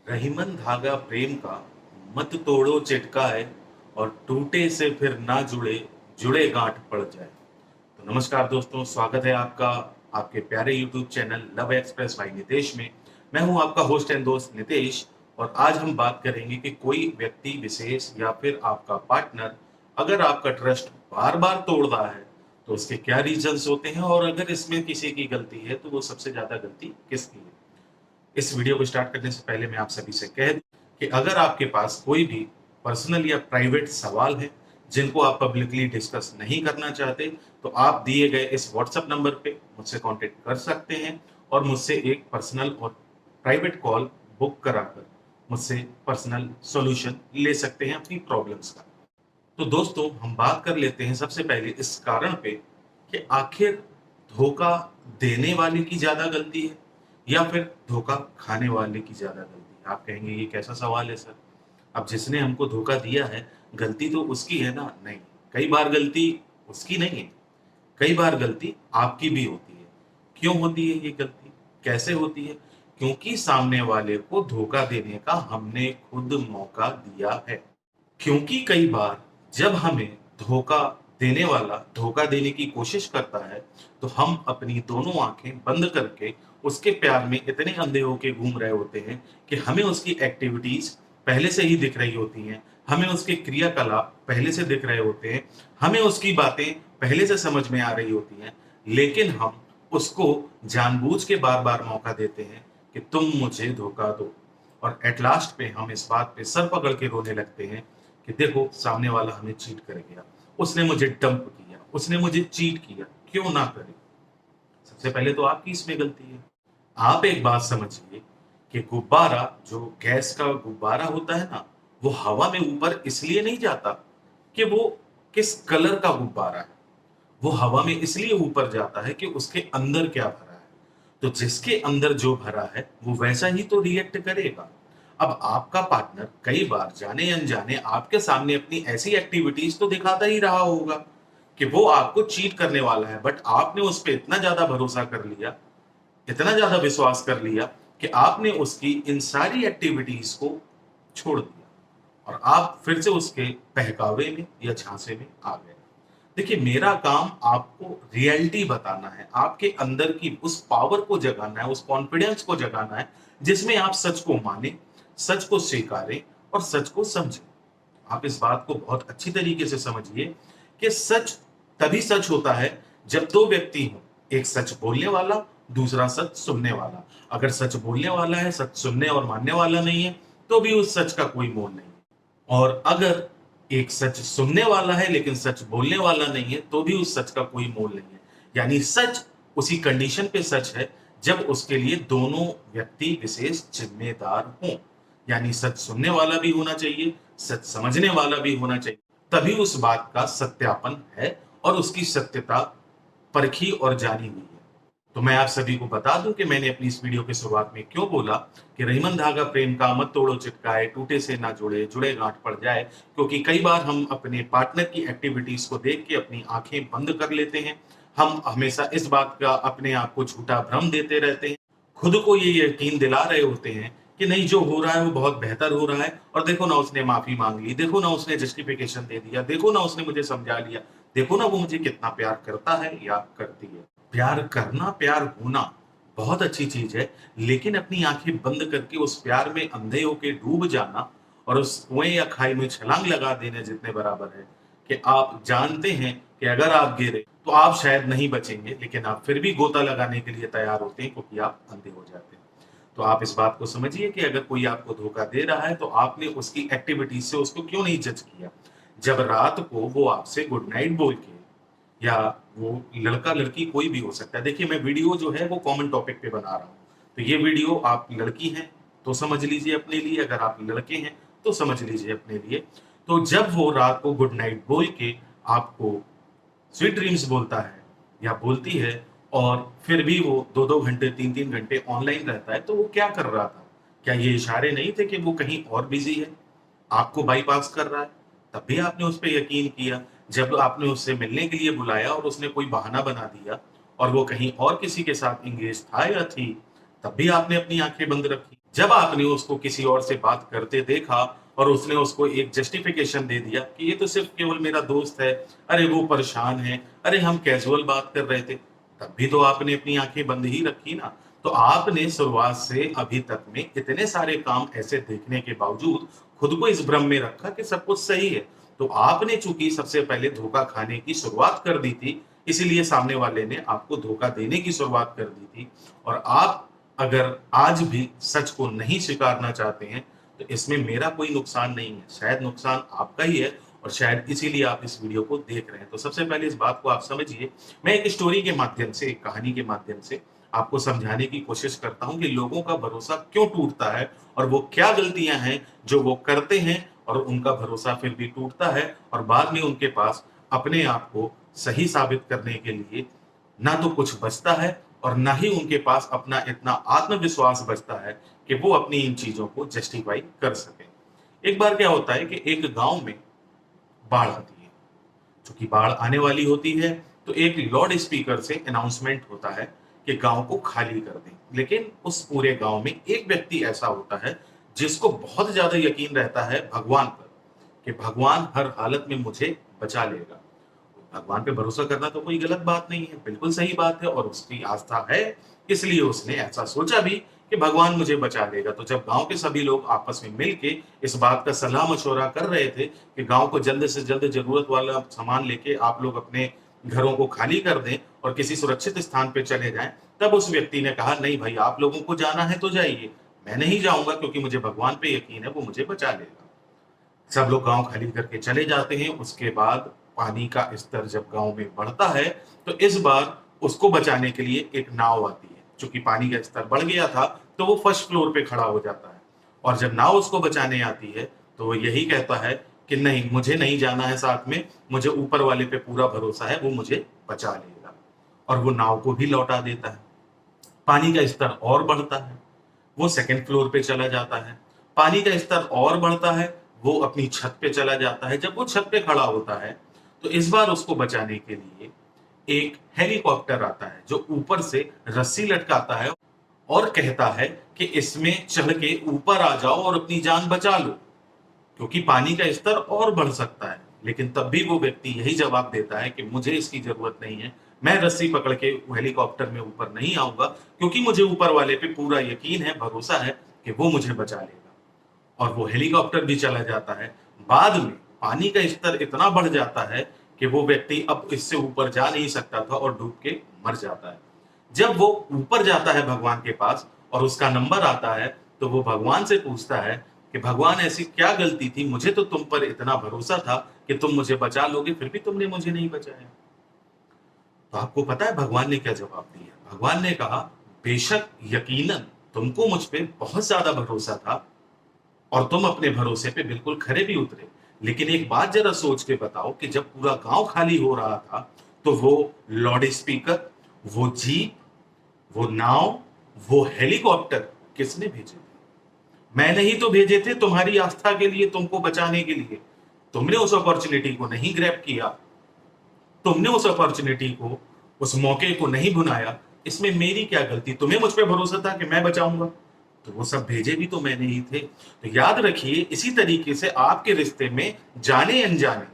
रहीमन धागा प्रेम का मत तोड़ो चिटकाए और टूटे से फिर ना जुड़े जुड़े गांठ पड़ जाए। तो नमस्कार दोस्तों, स्वागत है आपका आपके प्यारे YouTube channel love express bye Nitesh में। मैं हूं आपका होस्ट एंड दोस्त नितेश। और आज हम बात करेंगे कि कोई व्यक्ति विशेष या फिर आपका पार्टनर अगर आपका ट्रस्ट बार बार तोड़ रहा है तो उसके क्या रीजंस होते हैं, और अगर इसमें किसी की गलती है तो वो सबसे ज्यादा गलती किसकी है। इस वीडियो को स्टार्ट करने से पहले मैं आप सभी से कह दूं कि अगर आपके पास कोई भी पर्सनल या प्राइवेट सवाल है जिनको आप पब्लिकली डिस्कस नहीं करना चाहते, तो आप दिए गए इस व्हाट्सएप नंबर पे मुझसे कांटेक्ट कर सकते हैं और मुझसे एक पर्सनल और प्राइवेट कॉल बुक कराकर मुझसे पर्सनल सॉल्यूशन ले सकते हैं अपनी प्रॉब्लम्स का। तो दोस्तों, हम बात कर लेते हैं सबसे पहले इस कारण पे कि आखिर धोखा देने वाले की ज्यादा गलती है या फिर धोखा खाने वाले की ज्यादा गलती है। आप कहेंगे ये कैसा सवाल है सर, अब जिसने हमको धोखा दिया है गलती तो उसकी है ना। नहीं, कई बार गलती उसकी नहीं है, कई बार गलती आपकी भी होती है। क्यों होती है ये गलती, कैसे होती है? क्योंकि सामने वाले को धोखा देने का हमने खुद मौका दिया है। क्योंकि कई बार जब हमें धोखा देने वाला धोखा देने की कोशिश करता है तो हम अपनी दोनों आंखें बंद करके उसके प्यार में इतने अंधे होके घूम रहे होते हैं कि हमें उसकी एक्टिविटीज पहले से ही दिख रही होती हैं, हमें उसके क्रियाकलाप पहले से दिख रहे होते हैं, हमें उसकी बातें पहले से समझ में आ रही होती हैं, लेकिन हम उसको जानबूझ के बार बार मौका देते हैं कि तुम मुझे धोखा दो। और एट लास्ट पे हम इस बात पे सर पकड़ के रोने लगते हैं कि देखो सामने वाला हमें चीट कर गया, उसने मुझे डंप किया, उसने मुझे चीट किया, क्यों ना करे। सबसे पहले तो आपकी इसमें गलती है। आप एक बात समझिए कि गुब्बारा, जो गैस का गुब्बारा होता है ना, वो हवा में ऊपर इसलिए नहीं जाता कि वो किस कलर का गुब्बारा है, वो हवा में इसलिए ऊपर जाता है कि उसके अंदर क्या भरा है। तो जिसके अंदर जो भरा है वो वैसा ही तो रिएक्ट करेगा। अब आपका पार्टनर कई बार जाने अनजाने आपके सामने अपनी ऐसी एक्टिविटीज तो दिखाता ही रहा होगा कि वो आपको चीट करने वाला है, बट आपने उस पर इतना ज्यादा भरोसा कर लिया, इतना ज्यादा विश्वास कर लिया कि आपने उसकी इन सारी एक्टिविटीज को छोड़ दिया और आप फिर से उसके बहकावे में या झांसे में आ गए। देखिए, मेरा काम आपको रियलिटी बताना है, आपके अंदर की उस पावर को जगाना है, उस कॉन्फिडेंस को जगाना है जिसमें आप सच को माने, सच को स्वीकारें और सच को समझें। आप इस बात को बहुत अच्छी तरीके से समझिए कि सच तभी सच होता है जब दो व्यक्ति हों, एक सच बोलने वाला, दूसरा सच सुनने वाला। अगर सच बोलने वाला है, सच सुनने और मानने वाला नहीं है, तो भी उस सच का कोई मोल नहीं है। और अगर एक सच सुनने वाला है लेकिन सच बोलने वाला नहीं है, तो भी उस सच का कोई मोल नहीं है। यानी सच उसी कंडीशन पे सच है जब उसके लिए दोनों व्यक्ति विशेष जिम्मेदार हों। यानी सच सुनने वाला भी होना चाहिए, सच समझने वाला भी होना चाहिए, तभी उस बात का सत्यापन है और उसकी सत्यता परखी और जानी हुई है। तो मैं आप सभी को बता दूं कि मैंने अपनी इस वीडियो की शुरुआत में क्यों बोला कि रहीमन धागा प्रेम का मत तोड़ो चिटकाए, टूटे से ना जुड़े जुड़े गांठ पड़ जाए। क्योंकि कई बार हम अपने पार्टनर की एक्टिविटीज को देख के अपनी आंखें बंद कर लेते हैं। हम हमेशा इस बात का अपने आप को झूठा भ्रम देते रहते हैं, खुद को ये यकीन दिला रहे होते हैं कि नहीं, जो हो रहा है वो बहुत बेहतर हो रहा है, और देखो ना उसने माफी मांग ली, देखो ना उसने जस्टिफिकेशन दे दिया, देखो ना उसने मुझे समझा लिया, देखो ना वो मुझे कितना प्यार करता है या करती है। प्यार करना, प्यार होना बहुत अच्छी चीज है, लेकिन अपनी आंखें बंद करके उस प्यार में अंधे होके डूब जाना और उस कुएं या खाई में छलांग लगा देने जितने बराबर है कि आप जानते हैं कि अगर आप गिरे तो आप शायद नहीं बचेंगे, लेकिन आप फिर भी गोता लगाने के लिए तैयार होते हैं क्योंकि आप अंधे हो जाते हैं। तो आप इस बात को समझिए कि अगर कोई आपको धोखा दे रहा है तो आपने उसकी एक्टिविटीज से उसको क्यों नहीं जज किया। जब रात को वो आपसे गुड नाइट बोल के, या वो लड़का लड़की कोई भी हो सकता है, देखिए मैं वीडियो जो है वो कॉमन टॉपिक पे बना रहा हूँ, तो ये वीडियो आप लड़की हैं तो समझ लीजिए अपने लिए, अगर आप लड़के हैं तो समझ लीजिए अपने लिए। तो जब वो रात को गुड नाइट बोल के आपको स्वीट ड्रीम्स बोलता है या बोलती है और फिर भी वो 2-2 घंटे 3-3 घंटे ऑनलाइन रहता है, तो वो क्या कर रहा था? क्या ये इशारे नहीं थे कि वो कहीं और बिजी है, आपको बाईपास कर रहा है? तब भी आपने उस पर यकीन किया। जब आपने उससे मिलने के लिए बुलाया और उसने कोई बहाना बना दिया और वो कहीं और किसी के साथ इंगेज था या थी, तब भी आपने अपनी आंखें बंद रखी। जब आपने उसको किसी और से बात करते देखा और उसने उसको एक जस्टिफिकेशन दे दिया कि ये तो सिर्फ केवल मेरा दोस्त है, अरे वो परेशान है, अरे हम कैजुअल बात कर रहे थे, तब भी तो आपने अपनी आंखें बंद ही रखी ना। तो आपने शुरुआत से अभी तक में इतने सारे काम ऐसे देखने के बावजूद खुद को इस भ्रम में रखा कि सब कुछ सही है। तो आपने चूंकि सबसे पहले धोखा खाने की शुरुआत कर दी थी, इसीलिए सामने वाले ने आपको धोखा देने की शुरुआत कर दी थी। और आप अगर आज भी सच को नहीं स्वीकारना चाहते हैं, तो इसमें मेरा कोई नुकसान नहीं है, शायद नुकसान आपका ही है और शायद इसीलिए आप इस वीडियो को देख रहे हैं। तो सबसे पहले इस बात को आप समझिए, मैं एक स्टोरी के माध्यम से, एक कहानी के माध्यम से आपको समझाने की कोशिश करता हूँ कि लोगों का भरोसा क्यों टूटता है और वो क्या गलतियां हैं जो वो करते हैं और उनका भरोसा फिर भी टूटता है और बाद में उनके पास अपने आप को सही साबित करने के लिए ना तो कुछ बचता है और ना ही उनके पास अपना इतना आत्मविश्वास बचता है कि वो अपनी इन चीजों को जस्टिफाई कर सके। एक बार क्या होता है कि एक गांव में बाढ़ आती है। चूंकि बाढ़ आने वाली होती है, तो एक लाउड स्पीकर से अनाउंसमेंट होता है कि गांव को खाली कर दें। लेकिन उस पूरे गांव में एक व्यक्ति ऐसा होता है जिसको बहुत ज्यादा यकीन रहता है भगवान पर कि भगवान हर हालत में मुझे बचा लेगा। भगवान पे भरोसा करना तो कोई गलत बात नहीं है, बिल्कुल सही बात है और उसकी आस्था है, इसलिए उसने ऐसा सोचा भी कि भगवान मुझे बचा लेगा। तो जब गांव के सभी लोग आपस में मिलके इस बात का सलाह मशवरा कर रहे थे कि गांव को जल्द से जल्द जरूरत वाला सामान लेके आप लोग अपने घरों को खाली कर दें और किसी सुरक्षित स्थान पे चले जाएं, तब उस व्यक्ति ने कहा, नहीं भाई, आप लोगों को जाना है तो जाइए, मैं नहीं जाऊंगा क्योंकि मुझे भगवान पे यकीन है, वो मुझे बचा लेगा। सब लोग गांव खाली करके चले जाते हैं। उसके बाद पानी का स्तर जब गांव में बढ़ता है, तो इस बार उसको बचाने के लिए एक नाव आती है। चूंकि पानी का स्तर बढ़ गया था, तो वो फर्स्ट फ्लोर पे खड़ा हो जाता है और जब नाव उसको बचाने आती है, तो वो यही कहता है कि नहीं, मुझे नहीं जाना है साथ में, मुझे ऊपर वाले पे पूरा भरोसा है, वो मुझे बचा लेगा। और वो नाव को भी लौटा देता है। पानी का स्तर और बढ़ता है, वो सेकंड फ्लोर पे चला जाता है। पानी का स्तर और बढ़ता है, वो अपनी छत पे चला जाता है। जब वो छत पे खड़ा होता है, तो इस बार उसको बचाने के लिए एक हेलीकॉप्टर आता है जो ऊपर से रस्सी लटकाता है और कहता है कि इसमें चढ़ के ऊपर आ जाओ और अपनी जान बचा लो, क्योंकि पानी का स्तर और बढ़ सकता है। लेकिन तब भी वो व्यक्ति यही जवाब देता है कि मुझे इसकी जरूरत नहीं है, मैं रस्सी पकड़ के हेलीकॉप्टर में ऊपर नहीं आऊंगा, क्योंकि मुझे ऊपर वाले पे पूरा यकीन है, भरोसा है कि वो मुझे बचा लेगा। और वो हेलीकॉप्टर भी चला जाता है। बाद में पानी का स्तर इतना बढ़ जाता है कि वो व्यक्ति अब इससे ऊपर जा नहीं सकता था और डूब के मर जाता है। जब वो ऊपर जाता है भगवान के पास और उसका नंबर आता है, तो वो भगवान से पूछता है कि भगवान, ऐसी क्या गलती थी, मुझे तो तुम पर इतना भरोसा था कि तुम मुझे बचा लोगे, फिर भी तुमने मुझे नहीं बचाया। तो आपको पता है भगवान ने क्या जवाब दिया? भगवान ने कहा, बेशक यकीनन तुमको मुझ पे बहुत ज्यादा भरोसा था और तुम अपने भरोसे पे बिल्कुल खरे भी उतरे, लेकिन एक बात जरा सोच के बताओ कि जब पूरा गांव खाली हो रहा था, तो वो लाउड स्पीकर, वो जीप, वो नाव, वो हेलीकॉप्टर किसने भेजे थे? मैंने ही तो भेजे थे, तुम्हारी आस्था के लिए, तुमको बचाने के लिए। तुमने उस अपॉर्चुनिटी को नहीं ग्रैब किया, तुमने उस अपॉर्चुनिटी को, उस मौके को नहीं भुनाया। इसमें मेरी क्या गलती? तुम्हें मुझ पे भरोसा था कि मैं बचाऊंगा, तो वो सब भेजे भी तो मैंने ही थे। तो याद रखिए, इसी तरीके से आपके रिश्ते में जाने अनजाने,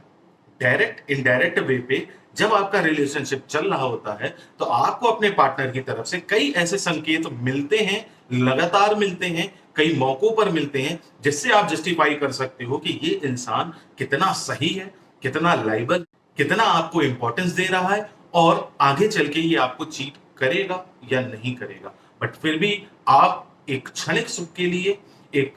डायरेक्ट इनडायरेक्ट वे पे जब आपका रिलेशनशिप चल रहा होता है, तो आपको अपने पार्टनर की तरफ से कई ऐसे संकेत मिलते हैं, लगातार मिलते हैं, कई मौकों पर मिलते हैं, जिससे आप जस्टिफाई कर सकते हो कि ये इंसान कितना सही है, कितना लाइबल, कितना आपको इंपॉर्टेंस दे रहा है और आगे चल के ये आपको चीट करेगा या नहीं करेगा। बट फिर भी आप एक क्षणिक सुख के लिए, एक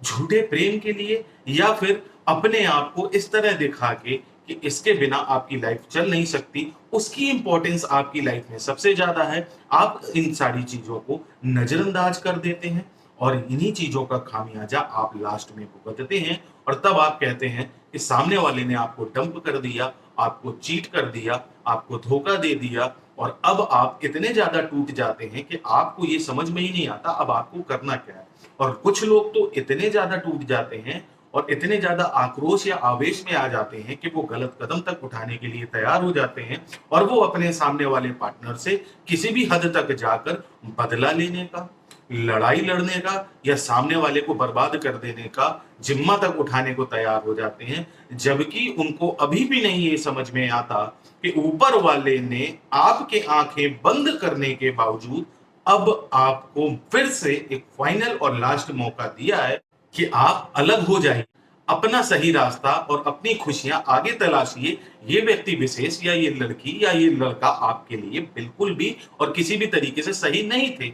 झूठे प्रेम के लिए, या फिर अपने आप को इस तरह दिखा के कि इसके बिना आपकी लाइफ चल नहीं सकती, उसकी इंपॉर्टेंस आपकी लाइफ में सबसे ज्यादा है, आप इन सारी चीजों को नजरअंदाज कर देते हैं और इन्हीं चीजों का खामियाजा आप लास्ट में भुगतते हैं। और तब आप कहते हैं कि सामने वाले ने आपको डंप कर दिया, आपको चीट कर दिया, आपको धोखा दे दिया और अब आप इतने ज्यादा टूट जाते हैं कि आपको ये समझ में ही नहीं आता अब आपको करना क्या है। और कुछ लोग तो इतने ज्यादा टूट जाते हैं और इतने ज्यादा आक्रोश या आवेश में आ जाते हैं कि वो गलत कदम तक उठाने के लिए तैयार हो जाते हैं और वो अपने सामने वाले पार्टनर से किसी भी हद तक जाकर बदला लेने का, लड़ाई लड़ने का या सामने वाले को बर्बाद कर देने का जिम्मा तक उठाने को तैयार हो जाते हैं, जबकि उनको अभी भी नहीं ये समझ में आता कि ऊपर वाले ने आपके आंखें बंद करने के बावजूद अब आपको फिर से एक फाइनल और लास्ट मौका दिया है कि आप अलग हो जाइए, अपना सही रास्ता और अपनी खुशियां आगे तलाशिए। ये व्यक्ति विशेष या ये लड़की या ये लड़का आपके लिए बिल्कुल भी और किसी भी तरीके से सही नहीं थे,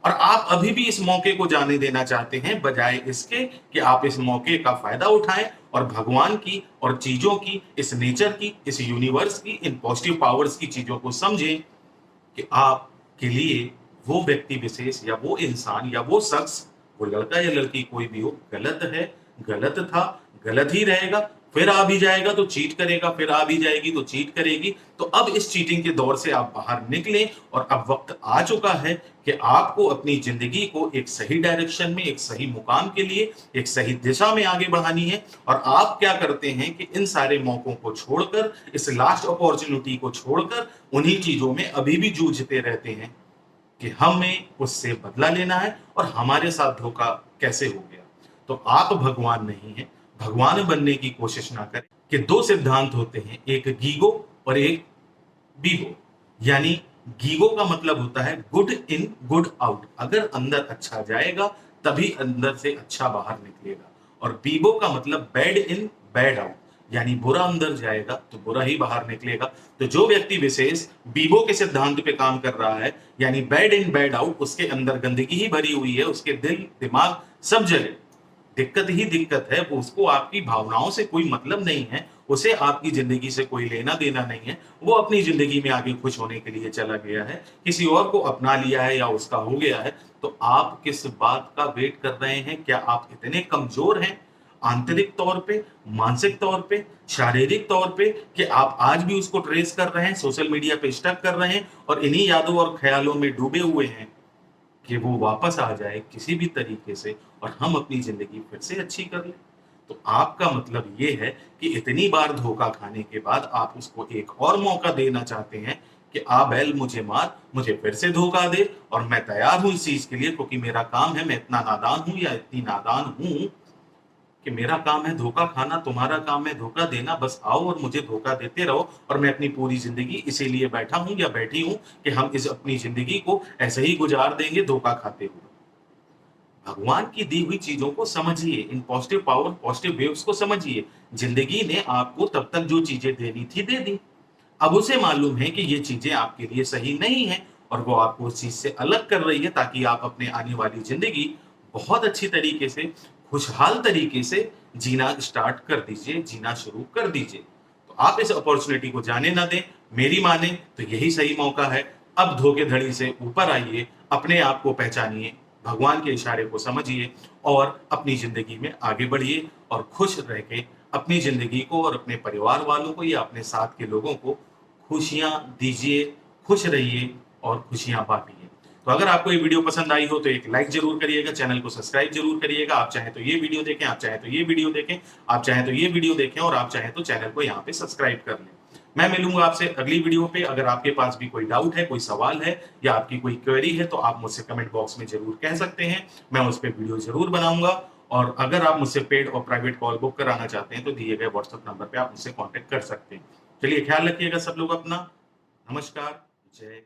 और आप अभी भी इस मौके को जाने देना चाहते हैं, बजाय इसके कि आप इस मौके का फायदा उठाएं और भगवान की और चीजों की, इस नेचर की, इस यूनिवर्स की, इन पॉजिटिव पावर्स की चीजों को समझें कि आपके लिए वो व्यक्ति विशेष या वो इंसान या वो शख्स, वो लड़का या लड़की कोई भी हो, गलत है, गलत था, गलत ही रहेगा। फिर आ भी जाएगा तो चीट करेगा, फिर आ भी जाएगी तो चीट करेगी। तो अब इस चीटिंग के दौर से आप बाहर निकलें, और अब वक्त आ चुका है कि आपको अपनी जिंदगी को एक सही डायरेक्शन में, एक सही मुकाम के लिए, एक सही दिशा में आगे बढ़ानी है। और आप क्या करते हैं कि इन सारे मौकों को छोड़कर, इस लास्ट अपॉर्चुनिटी को छोड़कर उन्हीं चीजों में अभी भी जूझते रहते हैं कि हमें उससे बदला लेना है और हमारे साथ धोखा कैसे हो गया। तो आप भगवान नहीं हैं, भगवान बनने की कोशिश ना करें। कि दो सिद्धांत होते हैं, एक गीगो और एक बीगो। यानी गीगो का मतलब होता है गुड इन गुड आउट, अगर अंदर अच्छा जाएगा तभी अंदर से अच्छा बाहर निकलेगा। और बीबो का मतलब बैड इन बैड आउट, यानी बुरा अंदर जाएगा तो बुरा ही बाहर निकलेगा। तो जो व्यक्ति विशेष बीबो के सिद्धांत पे काम कर रहा है, यानी बैड इन बैड आउट, उसके अंदर गंदगी ही भरी हुई है, उसके दिल दिमाग सब जगह दिक्कत ही दिक्कत है। उसको आपकी भावनाओं से कोई मतलब नहीं है, उसे आपकी जिंदगी से कोई लेना देना नहीं है। वो अपनी जिंदगी में आगे खुश होने के लिए चला गया है, किसी और को अपना लिया है या उसका हो गया है। तो आप किस बात का वेट कर रहे हैं? क्या आप इतने कमजोर हैं आंतरिक तौर पे, मानसिक तौर पे, शारीरिक तौर पे, कि आप आज भी उसको ट्रेस कर रहे हैं, सोशल मीडिया पे स्टक कर रहे हैं और इन्हीं यादों और ख्यालों में डूबे हुए हैं कि वो वापस आ जाए किसी भी तरीके से और हम अपनी जिंदगी फिर से अच्छी कर लें? तो आपका मतलब ये है कि इतनी बार धोखा खाने के बाद आप उसको एक और मौका देना चाहते हैं कि आ बैल मुझे मार, मुझे फिर से धोखा दे, और मैं तैयार हूं इस चीज के लिए, क्योंकि मेरा काम है, मैं इतना नादान हूं या इतनी नादान हूं कि मेरा काम है धोखा खाना, तुम्हारा काम है धोखा देना। बस आओ और मुझे धोखा देते रहो, और मैं अपनी पूरी जिंदगी इसीलिए बैठा हूं या बैठी हूं कि हम इस अपनी जिंदगी को ऐसे ही गुजार देंगे धोखा खाते हुए। भगवान की दी हुई चीजों को समझिए, in positive power, positive waves को समझिए। जिंदगी ने आपको तब तक जो चीजें देनी थी दे दी, अब उसे मालूम है कि ये चीजें आपके लिए सही नहीं है, और वो आपको उस चीज से अलग कर रही है, ताकि आप अपने आने वाली जिंदगी बहुत अच्छी तरीके से, खुशहाल तरीके से जीना स्टार्ट कर दीजिए, जीना शुरू कर दीजिए। तो आप इस अपॉर्चुनिटी को जाने ना दें। मेरी माने तो यही सही मौका है। अब धोखेधड़ी से ऊपर आइए, अपने आप को पहचानिए, भगवान के इशारे को समझिए और अपनी जिंदगी में आगे बढ़िए, और खुश रह के अपनी जिंदगी को और अपने परिवार वालों को या अपने साथ के लोगों को खुशियां दीजिए, खुश रहिए और खुशियां बांटिए। तो अगर आपको ये वीडियो पसंद आई हो तो एक लाइक जरूर करिएगा, चैनल को सब्सक्राइब जरूर करिएगा। आप चाहें तो ये वीडियो देखें, आप चाहें तो ये वीडियो देखें, आप चाहें तो ये वीडियो देखें, और आप चाहें तो चैनल को यहाँ पे सब्सक्राइब कर लें। मैं मिलूंगा आपसे अगली वीडियो पे। अगर आपके पास भी कोई डाउट है, कोई सवाल है या आपकी कोई क्वेरी है, तो आप मुझसे कमेंट बॉक्स में जरूर कह सकते हैं, मैं उस पर वीडियो जरूर बनाऊंगा। और अगर आप मुझसे पेड और प्राइवेट कॉल बुक कराना चाहते हैं तो दिए गए व्हाट्सएप नंबर पे आप मुझसे कांटेक्ट कर सकते हैं। चलिए, ख्याल रखिएगा सब लोग अपना। नमस्कार, जय